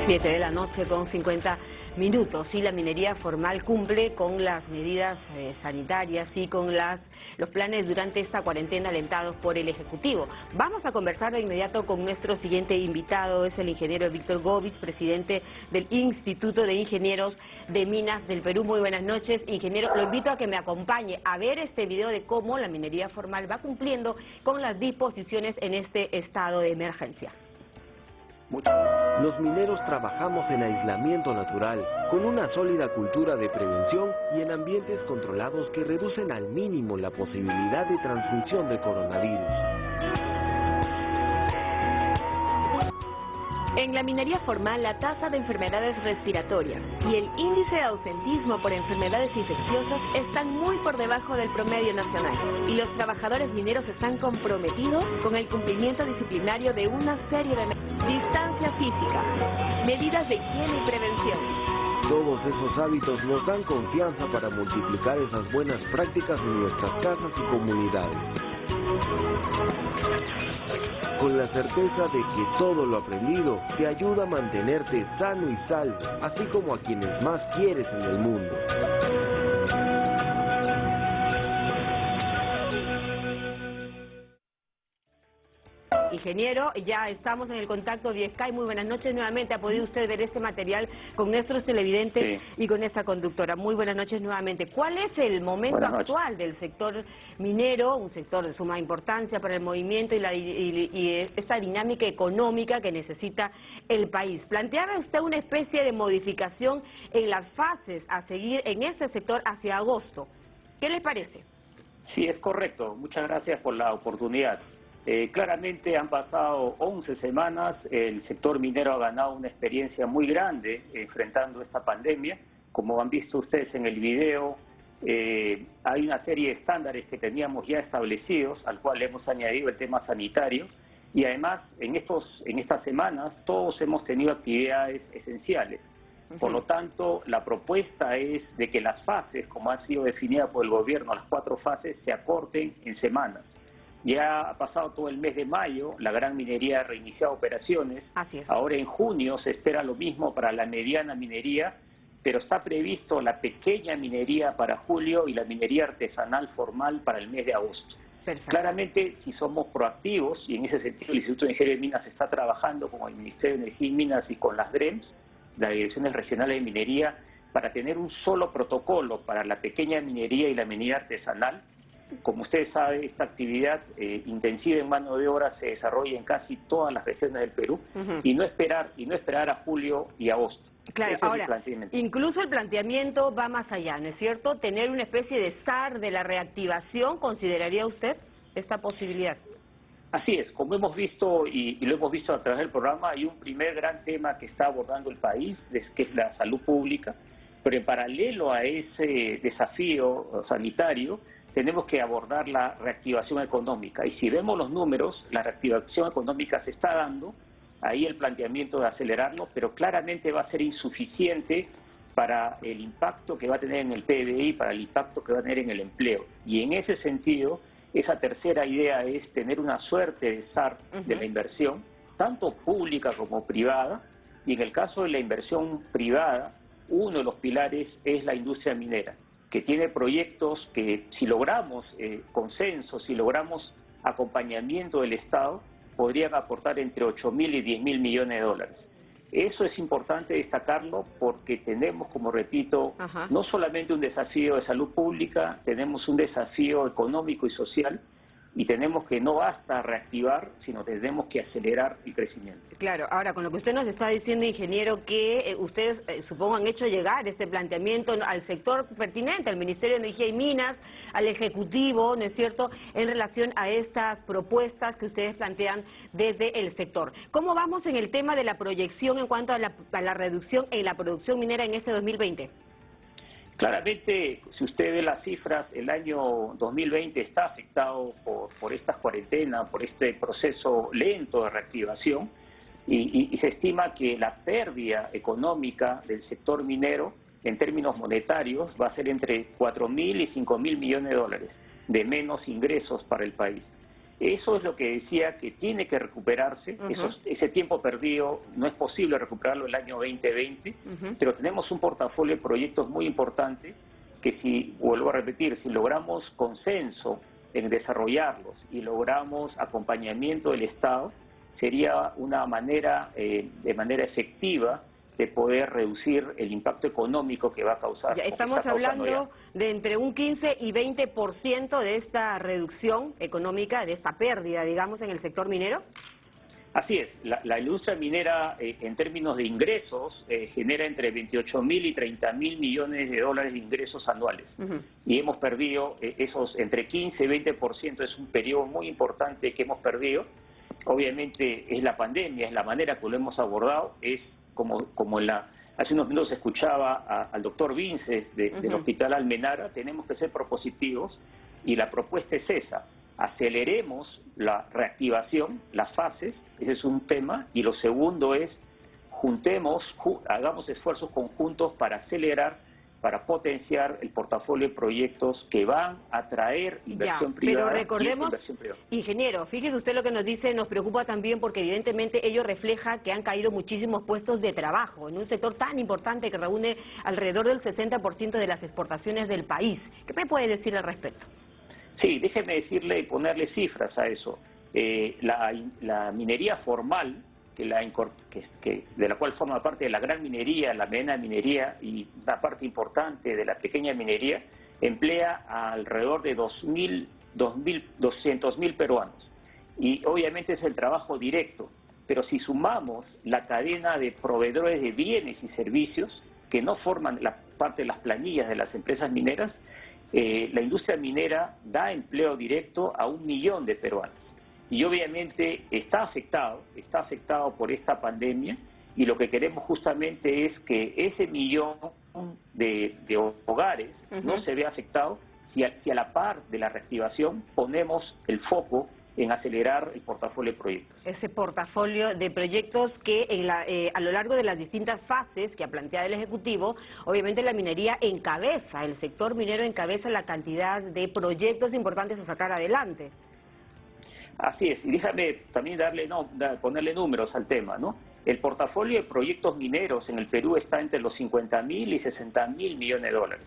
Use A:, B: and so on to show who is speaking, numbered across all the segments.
A: 7 de la noche con 50 minutos. Y la minería formal cumple con las medidas sanitarias y con los planes durante esta cuarentena alentados por el Ejecutivo. Vamos a conversar de inmediato con nuestro siguiente invitado, es el ingeniero Víctor Govich, presidente del Instituto de Ingenieros de Minas del Perú. Muy buenas noches, ingeniero. Lo invito a que me acompañe a ver este video de cómo la minería formal va cumpliendo con las disposiciones en este estado de emergencia.
B: Los mineros trabajamos en aislamiento natural, con una sólida cultura de prevención y en ambientes controlados que reducen al mínimo la posibilidad de transmisión del coronavirus.
C: En la minería formal, la tasa de enfermedades respiratorias y el índice de ausentismo por enfermedades infecciosas están muy por debajo del promedio nacional, y los trabajadores mineros están comprometidos con el cumplimiento disciplinario de una serie de distancia física, medidas de higiene y prevención.
B: Todos esos hábitos nos dan confianza para multiplicar esas buenas prácticas en nuestras casas y comunidades, con la certeza de que todo lo aprendido te ayuda a mantenerte sano y salvo, así como a quienes más quieres en el mundo.
A: Ingeniero, ya estamos en el contacto vía Skype. Muy buenas noches nuevamente. ¿Ha podido usted ver este material con nuestros televidentes y con esta conductora? Muy buenas noches nuevamente. ¿Cuál es el momento actual del sector minero, un sector de suma importancia para el movimiento y esta dinámica económica que necesita el país? ¿Planteaba usted una especie de modificación en las fases a seguir en este sector hacia agosto? ¿Qué le parece?
D: Sí, es correcto. Muchas gracias por la oportunidad. Claramente han pasado 11 semanas, el sector minero ha ganado una experiencia muy grande enfrentando esta pandemia. Como han visto ustedes en el video, hay una serie de estándares que teníamos ya establecidos, al cual hemos añadido el tema sanitario, y además en estas semanas todos hemos tenido actividades esenciales. Por lo tanto, la propuesta es de que las fases, como han sido definidas por el gobierno, las 4 fases, se acorten en semanas. Ya ha pasado todo el mes de mayo, la gran minería ha reiniciado operaciones.
A: Así es.
D: Ahora en junio se espera lo mismo para la mediana minería, pero está previsto la pequeña minería para julio y la minería artesanal formal para el mes de agosto.
A: Perfecto.
D: Claramente, si somos proactivos, y en ese sentido el Instituto de Ingeniería de Minas está trabajando con el Ministerio de Energía y Minas y con las DREMS, las Direcciones Regionales de Minería, para tener un solo protocolo para la pequeña minería y la minería artesanal. Como ustedes saben, esta actividad intensiva en mano de obra se desarrolla en casi todas las regiones del Perú, y no esperar a julio y agosto.
A: Claro,
D: Ese
A: ahora,
D: es el
A: incluso el planteamiento va más allá, ¿no es cierto? Tener una especie de SAR de la reactivación, ¿consideraría usted esta posibilidad?
D: Así es, como hemos visto y lo hemos visto a través del programa, hay un primer gran tema que está abordando el país, que es la salud pública, pero en paralelo a ese desafío sanitario, tenemos que abordar la reactivación económica. Y si vemos los números, la reactivación económica se está dando, ahí el planteamiento de acelerarlo, pero claramente va a ser insuficiente para el impacto que va a tener en el PBI, para el impacto que va a tener en el empleo. Y en ese sentido, esa tercera idea es tener una suerte de SAR de la inversión, tanto pública como privada, y en el caso de la inversión privada, uno de los pilares es la industria minera, que tiene proyectos que, si logramos consenso, si logramos acompañamiento del Estado, podrían aportar entre 8.000 y 10.000 millones de dólares. Eso es importante destacarlo porque tenemos, como repito, no solamente un desafío de salud pública, tenemos un desafío económico y social, y tenemos que no basta reactivar, sino tenemos que acelerar el crecimiento.
A: Claro, ahora con lo que usted nos está diciendo, ingeniero, que ustedes supongo han hecho llegar este planteamiento al sector pertinente, al Ministerio de Energía y Minas, al Ejecutivo, ¿no es cierto?, en relación a estas propuestas que ustedes plantean desde el sector. ¿Cómo vamos en el tema de la proyección en cuanto a la reducción en la producción minera en este 2020?
D: Claramente, si usted ve las cifras, el año 2020 está afectado por estas cuarentenas, por este proceso lento de reactivación, y se estima que la pérdida económica del sector minero, en términos monetarios, va a ser entre 4.000 y 5.000 millones de dólares de menos ingresos para el país. Eso es lo que decía, que tiene que recuperarse. Ese tiempo perdido no es posible recuperarlo el año 2020, pero tenemos un portafolio de proyectos muy importante que, si, vuelvo a repetir, si logramos consenso en desarrollarlos y logramos acompañamiento del Estado, sería una manera, de manera efectiva, de poder reducir el impacto económico que va a causar.
A: Ya estamos hablando de entre un 15 y 20% de esta reducción económica, de esta pérdida, digamos, en el sector minero.
D: Así es, la industria minera en términos de ingresos genera entre 28.000 y 30.000 millones de dólares de ingresos anuales. Y hemos perdido esos entre 15 y 20%, es un periodo muy importante que hemos perdido. Obviamente es la pandemia, es la manera que lo hemos abordado, es como hace unos minutos escuchaba al doctor Vinces del Hospital Almenara. Tenemos que ser propositivos y la propuesta es esa: aceleremos la reactivación, las fases, ese es un tema, y lo segundo es hagamos esfuerzos conjuntos para acelerar, para potenciar el portafolio de proyectos que van a traer inversión privada.
A: Pero recordemos,
D: inversión privada.
A: Ingeniero, fíjese usted lo que nos dice, nos preocupa también porque evidentemente ello refleja que han caído muchísimos puestos de trabajo en un sector tan importante que reúne alrededor del 60% de las exportaciones del país. ¿Qué me puede decir al respecto?
D: Sí, déjeme decirle y ponerle cifras a eso. La minería formal, de la cual forma parte de la gran minería, la mediana minería y una parte importante de la pequeña minería, emplea alrededor de 200.000 peruanos. Y obviamente es el trabajo directo, pero si sumamos la cadena de proveedores de bienes y servicios que no forman la parte de las planillas de las empresas mineras, la industria minera da empleo directo a 1 millón de peruanos. Y obviamente está afectado por esta pandemia, y lo que queremos justamente es que ese 1 millón de hogares no se vea afectado si a la par de la reactivación ponemos el foco en acelerar el portafolio de proyectos.
A: Ese portafolio de proyectos que a lo largo de las distintas fases que ha planteado el Ejecutivo, obviamente la minería encabeza, el sector minero encabeza la cantidad de proyectos importantes a sacar adelante.
D: Así es, y déjame también ponerle números al tema, ¿no? El portafolio de proyectos mineros en el Perú está entre los 50.000 y 60.000 millones de dólares.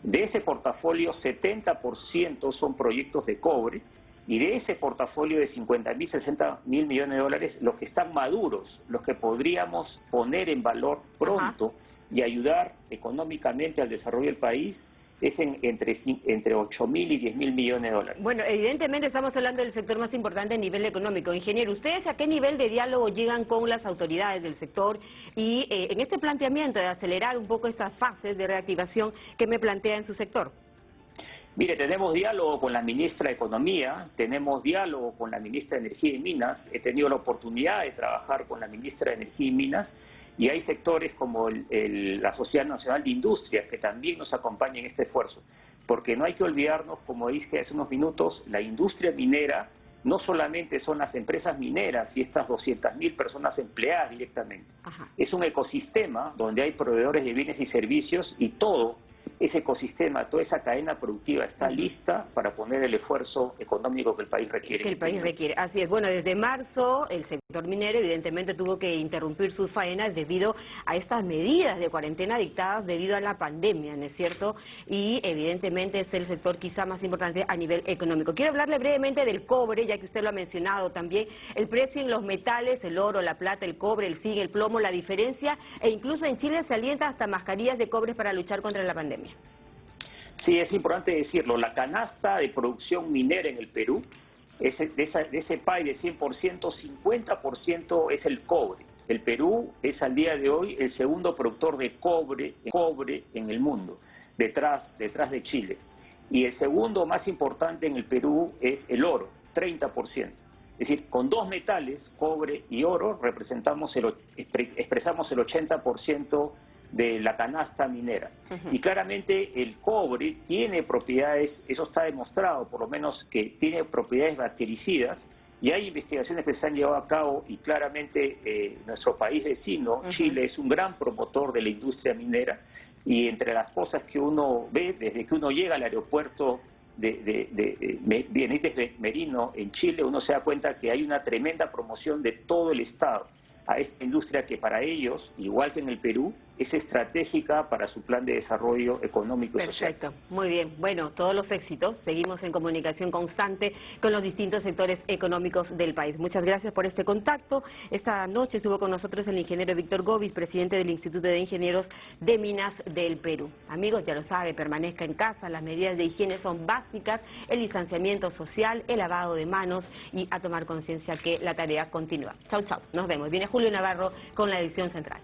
D: De ese portafolio, 70% son proyectos de cobre, y de ese portafolio de 50.000, 60.000 millones de dólares, los que están maduros, los que podríamos poner en valor pronto y ayudar económicamente al desarrollo del país, es entre 8.000 y 10.000 millones de dólares.
A: Bueno, evidentemente estamos hablando del sector más importante a nivel económico. Ingeniero, ¿ustedes a qué nivel de diálogo llegan con las autoridades del sector? Y en este planteamiento de acelerar un poco estas fases de reactivación, ¿qué me plantea en su sector?
D: Mire, tenemos diálogo con la ministra de Economía, tenemos diálogo con la ministra de Energía y Minas, he tenido la oportunidad de trabajar con la ministra de Energía y Minas, y hay sectores como la Sociedad Nacional de Industrias que también nos acompañan en este esfuerzo, porque no hay que olvidarnos, como dije hace unos minutos, la industria minera no solamente son las empresas mineras y estas 200.000 personas empleadas directamente, es un ecosistema donde hay proveedores de bienes y servicios, y todo ese ecosistema, toda esa cadena productiva está lista para poner el esfuerzo económico que el país requiere.
A: Que el país requiere, así es. Bueno, desde marzo el sector minero evidentemente tuvo que interrumpir sus faenas debido a estas medidas de cuarentena dictadas debido a la pandemia, ¿no es cierto? Y evidentemente es el sector quizá más importante a nivel económico. Quiero hablarle brevemente del cobre, ya que usted lo ha mencionado también. El precio en los metales, el oro, la plata, el cobre, el zinc, el plomo, la diferencia, e incluso en Chile se alienta hasta mascarillas de cobre para luchar contra la pandemia.
D: Sí, es importante decirlo, la canasta de producción minera en el Perú, de ese pie de 100%, 50% es el cobre. El Perú es al día de hoy el segundo productor de cobre en el mundo, detrás de Chile. Y el segundo más importante en el Perú es el oro, 30%. Es decir, con dos metales, cobre y oro, expresamos el 80% de la canasta minera. Y claramente el cobre tiene propiedades, eso está demostrado, por lo menos que tiene propiedades bactericidas, y hay investigaciones que se han llevado a cabo, y claramente nuestro país vecino, Chile, es un gran promotor de la industria minera, y entre las cosas que uno ve desde que uno llega al aeropuerto Benítez Merino en Chile, uno se da cuenta que hay una tremenda promoción de todo el Estado a esta industria que para ellos, igual que en el Perú, es estratégica para su plan de desarrollo económico y social.
A: Perfecto, muy bien. Bueno, todos los éxitos. Seguimos en comunicación constante con los distintos sectores económicos del país. Muchas gracias por este contacto. Esta noche estuvo con nosotros el ingeniero Víctor Govis, presidente del Instituto de Ingenieros de Minas del Perú. Amigos, ya lo sabe, permanezca en casa, las medidas de higiene son básicas, el distanciamiento social, el lavado de manos y a tomar conciencia que la tarea continúa. Chau, chau. Nos vemos. Viene Julio Navarro con la edición central.